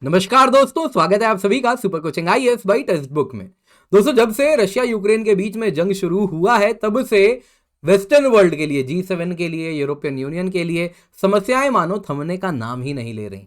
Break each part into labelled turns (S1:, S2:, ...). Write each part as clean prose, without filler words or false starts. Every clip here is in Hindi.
S1: नमस्कार दोस्तों, स्वागत है आप सभी का super coaching IAS by textbook में। दोस्तों, जब से रशिया यूक्रेन के बीच में जंग शुरू हुआ है तब से वेस्टर्न वर्ल्ड के लिए, G7 के लिए, यूरोपियन यूनियन के लिए समस्याएं मानो थमने का नाम ही नहीं ले रही।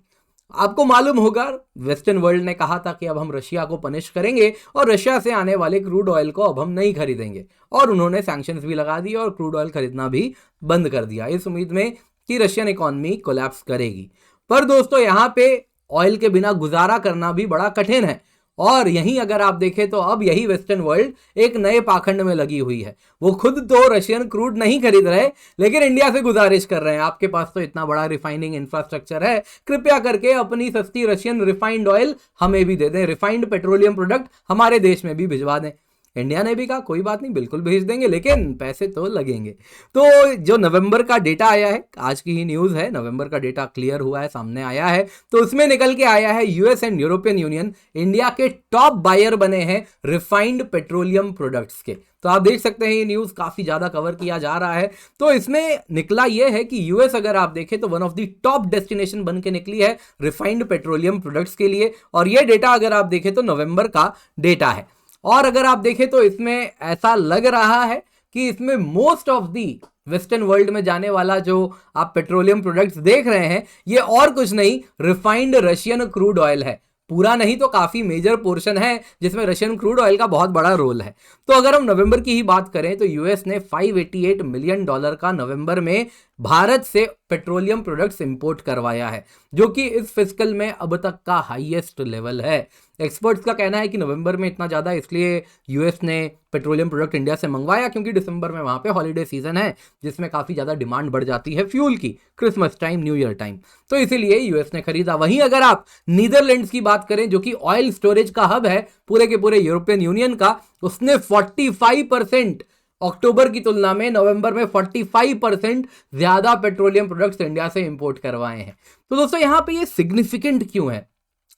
S1: आपको मालूम होगा, वेस्टर्न वर्ल्ड ने कहा था कि अब हम रशिया को पनिश करेंगे और रशिया से आने वाले क्रूड ऑयल को अब हम नहीं खरीदेंगे, और उन्होंने सैंक्शंस भी लगा दिए और क्रूड ऑयल खरीदना भी बंद कर दिया इस उम्मीद में कि रशियन इकोनॉमी कोलैप्स करेगी। पर दोस्तों, यहाँ पे ऑयल के बिना गुजारा करना भी बड़ा कठिन है, और यहीं अगर आप देखें तो अब यही वेस्टर्न वर्ल्ड एक नए पाखंड में लगी हुई है। वो खुद तो रशियन क्रूड नहीं खरीद रहे, लेकिन इंडिया से गुजारिश कर रहे हैं, आपके पास तो इतना बड़ा रिफाइनिंग इंफ्रास्ट्रक्चर है, कृपया करके अपनी सस्ती रशियन रिफाइंड ऑयल हमें भी दे दें, रिफाइंड पेट्रोलियम प्रोडक्ट हमारे देश में भी भिजवा दें। इंडिया ने भी कहा कोई बात नहीं, बिल्कुल भेज देंगे, लेकिन पैसे तो लगेंगे। तो जो नवंबर का डेटा आया है, आज की ही न्यूज़ है, नवंबर का डेटा क्लियर हुआ है, सामने आया है, तो उसमें निकल के आया है US and European union India के टॉप बायर बने हैं रिफाइंड पेट्रोलियम प्रोडक्ट्स के। तो आप देख सकते हैं ये न्यूज़ काफ़ी ज़्यादा कवर किया जा रहा है। तो इसमें निकला ये है कि यूएस अगर आप देखें तो one of the top destination बन के निकली है रिफाइंड पेट्रोलियम प्रोडक्ट्स के लिए, और ये डेटा अगर आप देखें तो नवंबर का डेटा है। और अगर आप देखें तो इसमें ऐसा लग रहा है कि इसमें most of the western world में जाने वाला जो आप पेट्रोलियम प्रोडक्ट्स देख रहे हैं, ये और कुछ नहीं, रिफाइंड रशियन क्रूड ऑयल है। पूरा नहीं तो काफी मेजर पोर्शन है जिसमें रशियन क्रूड ऑयल का बहुत बड़ा रोल है। तो अगर हम नवंबर की ही बात करें तो यूएस ने $588 मिलियन का नवंबर में भारत से पेट्रोलियम प्रोडक्ट्स इंपोर्ट करवाया है, जो कि इस फिस्कल में अब तक का हाईएस्ट लेवल है। एक्सपर्ट्स का कहना है कि नवंबर में इतना ज़्यादा इसलिए यूएस ने पेट्रोलियम प्रोडक्ट इंडिया से मंगवाया क्योंकि दिसंबर में वहाँ पे हॉलीडे सीजन है, जिसमें काफ़ी ज़्यादा डिमांड बढ़ जाती है फ्यूल की, Christmas time, new year time, तो इसीलिए यूएस ने खरीदा। वहीं अगर आप नीदरलैंड्स की बात करें, जो कि ऑयल स्टोरेज का हब है पूरे के पूरे यूरोपियन यूनियन का, उसने 45% अक्टूबर की तुलना में नवंबर में 45% ज्यादा पेट्रोलियम प्रोडक्ट्स इंडिया से इंपोर्ट करवाए हैं। तो दोस्तों, यहां पे ये सिग्निफिकेंट क्यों है,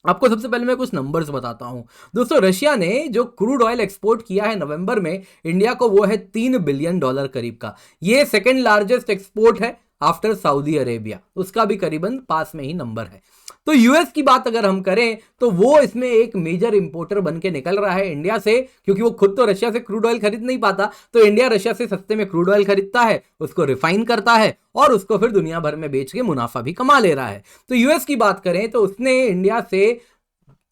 S1: आपको सबसे पहले मैं कुछ नंबर्स बताता हूं। दोस्तों, रशिया ने जो क्रूड ऑयल एक्सपोर्ट किया है नवंबर में इंडिया को, वो है $3 बिलियन करीब का। ये सेकंड लार्जेस्ट एक्सपोर्ट है आफ्टर सऊदी अरेबिया, उसका भी करीबन पास में ही नंबर है। तो यूएस की बात अगर हम करें तो वो इसमें एक मेजर इंपोर्टर बन के निकल रहा है इंडिया से, क्योंकि वो खुद तो रशिया से क्रूड ऑयल खरीद नहीं पाता, तो इंडिया रशिया से सस्ते में क्रूड ऑयल खरीदता है, उसको रिफाइन करता है और उसको फिर दुनिया भर में बेच के मुनाफा भी कमा ले रहा है। तो यूएस की बात करें तो उसने इंडिया से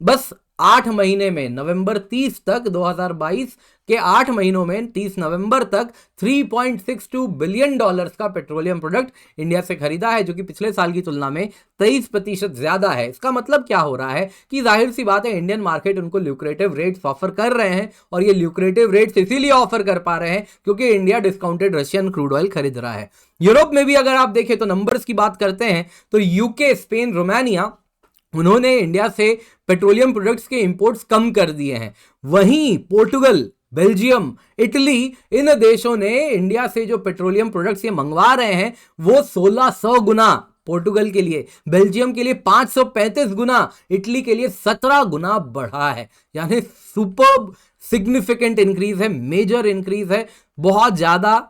S1: बस 8 महीने में, नवंबर 30 तक 2022 के 8 महीनों में 30 नवंबर तक $3.62 बिलियन का पेट्रोलियम प्रोडक्ट इंडिया से खरीदा है, जो कि पिछले साल की तुलना में 23% ज्यादा है। इसका मतलब क्या हो रहा है कि जाहिर सी बात है, इंडियन मार्केट उनको ल्यूक्रेटिव रेट्स ऑफर कर रहे हैं, और ये ल्यूक्रेटिव रेट्स इसीलिए ऑफर कर पा रहे हैं क्योंकि India discounted Russian crude oil खरीद रहा है। यूरोप में भी अगर आप देखें तो नंबर्स की बात करते हैं तो यूके, स्पेन, रोमानिया, उन्होंने इंडिया से पेट्रोलियम प्रोडक्ट्स के इंपोर्ट्स कम कर दिए हैं। वहीं पोर्टुगल, बेल्जियम, इटली, इन देशों ने इंडिया से जो पेट्रोलियम प्रोडक्ट्स ये मंगवा रहे हैं वो 1600 गुना, पोर्टुगल के लिए, बेल्जियम के लिए 535 गुना, इटली के लिए 17 गुना बढ़ा है। यानी सुपर सिग्निफिकेंट इंक्रीज है, मेजर इंक्रीज है, बहुत ज्यादा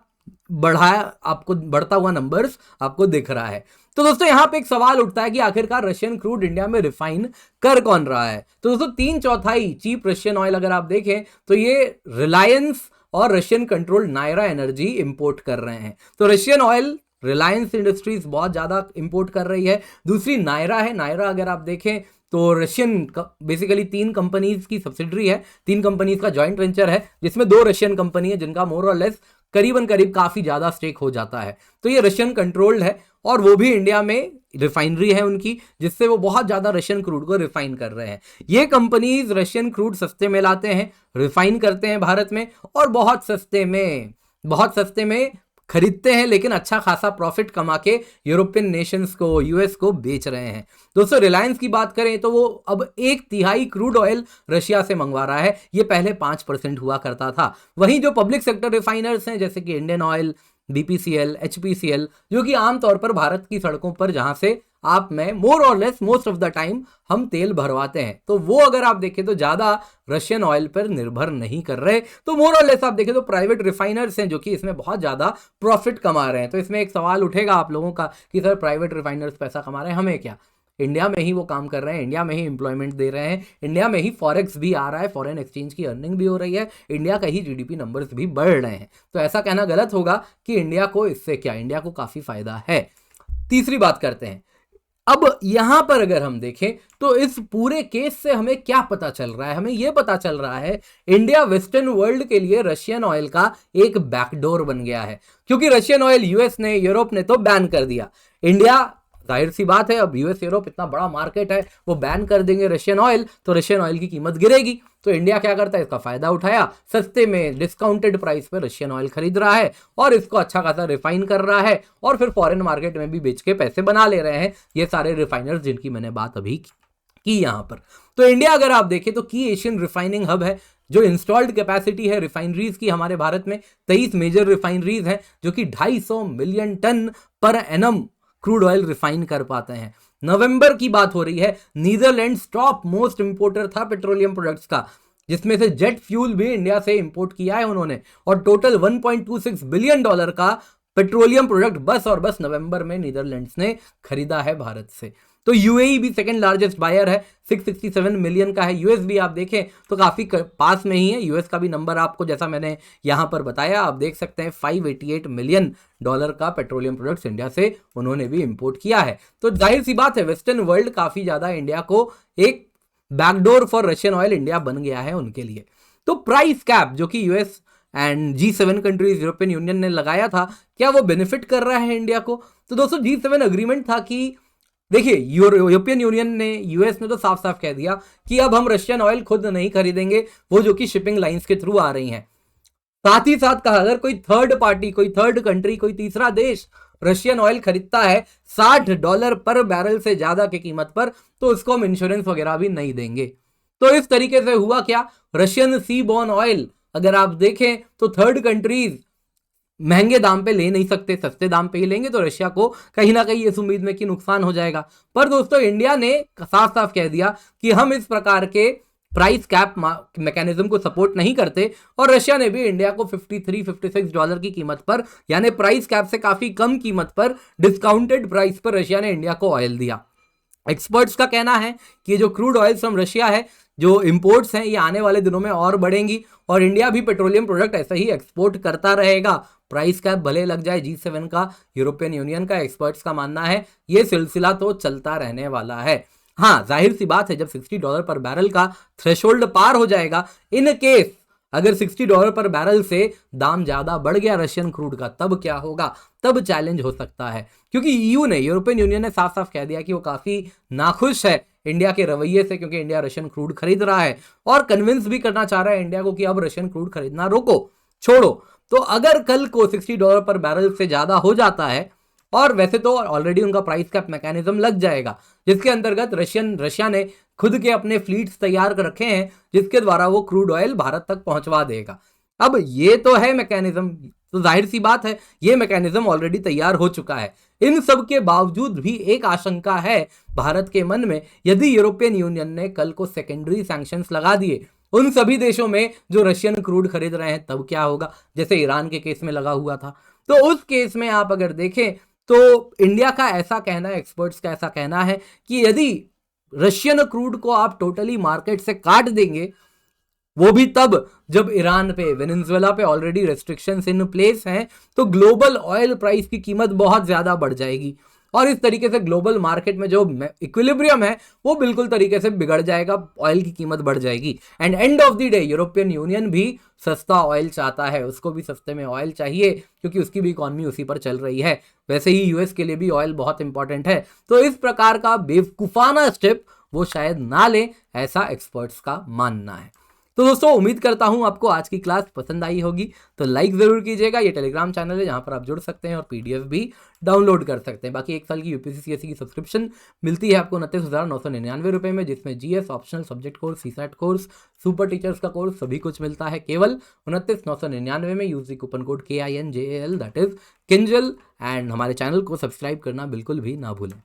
S1: बढ़ा है, आपको बढ़ता हुआ नंबर्स आपको दिख रहा है। तो दोस्तों, यहां पे एक सवाल उठता है कि आखिरकार रशियन क्रूड इंडिया में रिफाइन कर कौन रहा है। तो दोस्तों, 3/4 चीप रशियन ऑयल अगर आप देखें तो ये रिलायंस और Russian controlled Nayara Energy import कर रहे हैं। तो रशियन ऑयल रिलायंस इंडस्ट्रीज बहुत ज्यादा इंपोर्ट कर रही है। दूसरी नायरा है, नायरा अगर आप देखें तो रशियन, बेसिकली 3 कंपनीज की सब्सिडरी है, 3 कंपनीज का जॉइंट वेंचर है, जिसमें 2 रशियन कंपनी है जिनका मोर और लेस करीबन करीब काफी ज्यादा स्टेक हो जाता है। तो ये रशियन कंट्रोल्ड है, और वो भी इंडिया में रिफाइनरी है उनकी, जिससे वो बहुत ज्यादा रशियन क्रूड को रिफाइन कर रहे हैं। ये कंपनीज रशियन क्रूड सस्ते में लाते हैं, रिफाइन करते हैं भारत में, और बहुत सस्ते में खरीदते हैं, लेकिन अच्छा खासा प्रॉफिट कमा के यूरोपियन नेशंस को, यूएस को बेच रहे हैं। दोस्तों, रिलायंस की बात करें तो वो अब 1/3 क्रूड ऑयल रशिया से मंगवा रहा है, ये पहले 5% हुआ करता था। वहीं जो पब्लिक सेक्टर रिफाइनर्स हैं, जैसे कि इंडियन ऑयल, बीपीसीएल, एचपीसीएल, जो कि आमतौर पर भारत की सड़कों पर, जहां से आप में मोर और less most of the time हम तेल भरवाते हैं, तो वो अगर आप देखें तो ज्यादा रशियन ऑयल पर निर्भर नहीं कर रहे। तो मोर और लेस आप देखें तो प्राइवेट रिफाइनर्स हैं जो कि इसमें बहुत ज्यादा प्रॉफिट कमा रहे हैं। तो इसमें एक सवाल उठेगा आप लोगों का कि सर प्राइवेट रिफाइनर्स पैसा कमा रहे हैं, हमें क्या। इंडिया में ही वो काम कर रहे हैं, इंडिया में ही एम्प्लॉयमेंट दे रहे हैं, इंडिया में ही फॉरेक्स भी आ रहा है, फॉरेन एक्सचेंज की अर्निंग भी हो रही है, इंडिया का ही जीडीपी नंबर्स भी बढ़ रहे हैं। तो ऐसा कहना गलत होगा कि इंडिया को इससे क्या, इंडिया को काफी फायदा है। तीसरी बात करते हैं। अब यहां पर अगर हम देखें तो इस पूरे केस से हमें क्या पता चल रहा है, हमें यह पता चल रहा है इंडिया वेस्टर्न वर्ल्ड के लिए रशियन ऑयल का एक बैकडोर बन गया है। क्योंकि रशियन ऑयल यूएस ने, यूरोप ने तो बैन कर दिया, इंडिया, जाहिर सी बात है, अब यूएस यूरोप इतना बड़ा मार्केट है, वो बैन कर देंगे रशियन ऑयल, तो रशियन ऑयल की कीमत गिरेगी। तो इंडिया क्या करता है, इसका फायदा उठाया, सस्ते में डिस्काउंटेड प्राइस पे रशियन ऑयल खरीद रहा है और इसको अच्छा खासा रिफाइन कर रहा है और फिर फॉरेन मार्केट में भी बेच के पैसे बना ले रहे हैं ये सारे रिफाइनर्स जिनकी मैंने बात अभी की यहां पर। तो इंडिया अगर आप देखें तो की एशियन रिफाइनिंग हब है, जो इंस्टॉल्ड कैपेसिटी है रिफाइनरीज की हमारे भारत में 23 मेजर रिफाइनरीज हैं जो कि 250 million ton per annum crude oil refine कर पाते हैं। नवंबर की बात हो रही है, नीदरलैंड्स टॉप मोस्ट इंपोर्टर था पेट्रोलियम प्रोडक्ट्स का, जिसमें से जेट फ्यूल भी इंडिया से इंपोर्ट किया है उन्होंने, और टोटल $1.26 बिलियन का पेट्रोलियम प्रोडक्ट बस और बस नवंबर में नीदरलैंड्स ने खरीदा है भारत से। तो यूएई भी सेकंड लार्जेस्ट बायर है, 667 मिलियन का है। यूएस भी आप देखें तो काफी पास में ही है, यूएस का भी नंबर आपको जैसा मैंने यहां पर बताया आप देख सकते हैं, $588 मिलियन का पेट्रोलियम प्रोडक्ट्स इंडिया से उन्होंने भी इंपोर्ट किया है। तो जाहिर सी बात है वेस्टर्न वर्ल्ड काफी ज्यादा इंडिया को एक backdoor for Russian oil India बन गया है उनके लिए। तो प्राइस कैप जो कि US and G7 countries, European union ने लगाया था, क्या वो बेनिफिट कर रहा है इंडिया को? तो दोस्तों G7 अग्रीमेंट था कि देखिए यूरोपियन यूनियन ने, यूएस ने तो साफ साफ कह दिया कि अब हम रशियन ऑयल खुद नहीं खरीदेंगे, वो जो कि शिपिंग लाइंस के थ्रू आ रही हैं। साथ ही साथ कहा अगर कोई थर्ड पार्टी, कोई थर्ड कंट्री, कोई तीसरा देश रशियन ऑयल खरीदता है $60 पर बैरल से ज्यादा की कीमत पर, तो उसको हम इंश्योरेंस वगैरह भी नहीं देंगे। तो इस तरीके से हुआ क्या, रशियन सी बॉर्न ऑयल अगर आप देखें तो थर्ड कंट्रीज महंगे दाम पे ले नहीं सकते, सस्ते दाम पे ही लेंगे, तो रशिया को कहीं ना कहीं इस उम्मीद में कि नुकसान हो जाएगा। पर दोस्तों इंडिया ने साफ साफ कह दिया कि हम इस प्रकार के प्राइस कैप मैकेनिज्म को सपोर्ट नहीं करते, और रशिया ने भी इंडिया को $53-56 की कीमत पर, यानी प्राइस कैप से काफी कम कीमत पर, डिस्काउंटेड प्राइस पर रशिया ने इंडिया को ऑयल दिया। एक्सपर्ट्स का कहना है कि जो क्रूड ऑयल फ्रॉम रशिया है, जो इंपोर्ट्स हैं, ये आने वाले दिनों में और बढ़ेंगी और इंडिया भी पेट्रोलियम प्रोडक्ट ऐसे ही एक्सपोर्ट करता रहेगा। प्राइस कैप भले लग जाए G7 का, यूरोपियन यूनियन का, एक्सपर्ट्स का मानना है ये सिलसिला तो चलता रहने वाला है। हाँ, जाहिर सी बात है जब $60 पर बैरल का थ्रेशोल्ड पार हो जाएगा, इन केस अगर $60 पर बैरल से दाम ज्यादा बढ़ गया रशियन क्रूड का, तब क्या होगा, तब चैलेंज हो सकता है। क्योंकि ईयू ने, यूरोपियन यूनियन ने साफ साफ कह दिया कि वो काफी नाखुश है इंडिया के रवैये से, क्योंकि इंडिया रशियन क्रूड खरीद रहा है और कन्विंस भी करना चाह रहा है इंडिया को कि अब रशियन क्रूड खरीदना रोको, छोड़ो। तो अगर कल को $60 पर बैरल से ज्यादा हो जाता है, और वैसे तो ऑलरेडी उनका प्राइस कैप मैकेनिज्म लग जाएगा, जिसके अंतर्गत रशिया ने खुद के अपने फ्लीट्स तैयार कर रखे हैं जिसके द्वारा वो क्रूड ऑयल भारत तक पहुंचवा देगा। अब ये तो है मैकेनिज्म, तो जाहिर सी बात है ये मैकेनिज्म ऑलरेडी तैयार हो चुका है। इन सब के बावजूद भी एक आशंका है भारत के मन में, यदि यूरोपियन यूनियन ने कल को सेकेंडरी सैंक्शंस लगा दिए उन सभी देशों में जो रशियन क्रूड खरीद रहे हैं, तब क्या होगा, जैसे ईरान के केस में लगा हुआ था। तो उस केस में आप अगर देखें तो इंडिया का ऐसा कहना है, एक्सपर्ट्स का ऐसा कहना है कि यदि रशियन क्रूड को आप टोटली मार्केट से काट देंगे, वो भी तब जब ईरान पे, वेनेजुएला पे ऑलरेडी रेस्ट्रिक्शंस इन प्लेस हैं, तो ग्लोबल ऑयल प्राइस की कीमत बहुत ज्यादा बढ़ जाएगी और इस तरीके से ग्लोबल मार्केट में जो इक्विलिब्रियम है वो बिल्कुल तरीके से बिगड़ जाएगा, ऑयल की कीमत बढ़ जाएगी। And end of the day European union भी सस्ता ऑयल चाहता है, उसको भी सस्ते में ऑयल चाहिए क्योंकि उसकी भी इकॉनमी उसी पर चल रही है। वैसे ही यूएस के लिए भी ऑयल बहुत इंपॉर्टेंट है। तो इस प्रकार का बेवकूफाना स्टेप वो शायद ना ले, ऐसा एक्सपर्ट्स का मानना है। तो दोस्तों उम्मीद करता हूं आपको आज की क्लास पसंद आई होगी, तो लाइक जरूर कीजिएगा। ये टेलीग्राम चैनल है जहां पर आप जुड़ सकते हैं और पीडीएफ भी डाउनलोड कर सकते हैं। बाकी 1 साल की यूपीएससी सीएससी की सब्सक्रिप्शन मिलती है आपको 29,999 रुपये में, जिसमें GS optional subject course, CSAT course, super teachers का कोर्स सभी कुछ मिलता है केवल 29,999 में। Use the coupon code KINJAL, that is Kinjal. And हमारे चैनल को सब्सक्राइब करना बिल्कुल भी ना भूलें।